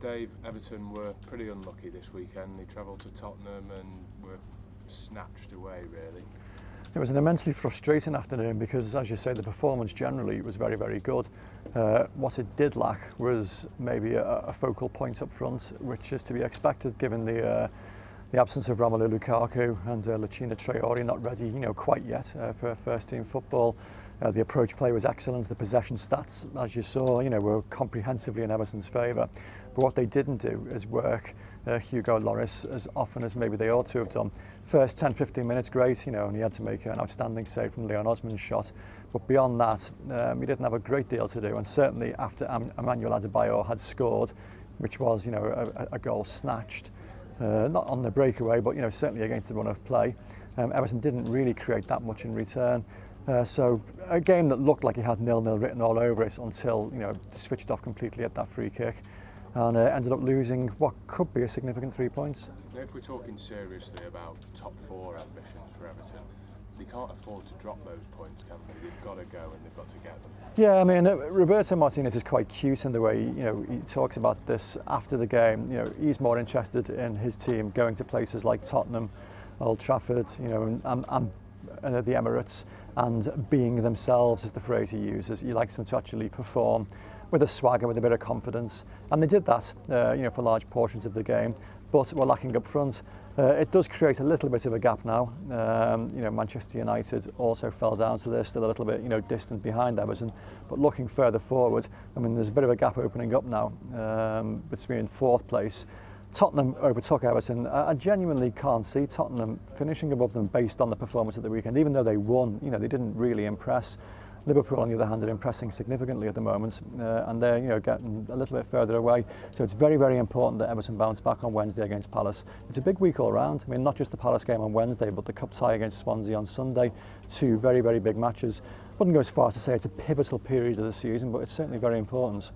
Dave, Everton were pretty unlucky this weekend. They travelled to Tottenham and were snatched away, really. It was an immensely frustrating afternoon because, as you say, the performance generally was very, very good. What it did lack was maybe a focal point up front, which is to be expected given the absence of Romelu Lukaku and Lucina Traore not ready, quite yet for first-team football. The approach play was excellent. The possession stats, as you saw, were comprehensively in Everton's favour. But what they didn't do is work Hugo Lloris as often as maybe they ought to have done. First 10-15 minutes, great, and he had to make an outstanding save from Leon Osman's shot. But beyond that, he didn't have a great deal to do. And certainly after Emmanuel Adebayor had scored, which was, a goal snatched, not on the breakaway, but certainly against the run of play. Everton didn't really create that much in return. So a game that looked like it had 0-0 written all over it until switched off completely at that free kick, and ended up losing what could be a significant 3 points. Now, if we're talking seriously about top four ambitions for Everton, they can't afford to drop those points, can they? They've got to go and they've got to get them. Yeah, I mean, Roberto Martinez is quite cute in the way he talks about this after the game. He's more interested in his team going to places like Tottenham, Old Trafford, and the Emirates, and being themselves is the phrase he uses. He likes them to actually perform with a swagger, with a bit of confidence, and they did that, for large portions of the game. But we're lacking up front. It does create a little bit of a gap now. Manchester United also fell down, so they're still a little bit, distant behind Everton. But looking further forward, I mean, there's a bit of a gap opening up now between fourth place. Tottenham overtook Everton. I genuinely can't see Tottenham finishing above them based on the performance of the weekend. Even though they won, they didn't really impress. Liverpool, on the other hand, are impressing significantly at the moment, and they're getting a little bit further away. So it's very, very important that Everton bounce back on Wednesday against Palace. It's a big week all round. I mean, not just the Palace game on Wednesday, but the cup tie against Swansea on Sunday. Two very, very big matches. Wouldn't go as far as to say it's a pivotal period of the season, but it's certainly very important.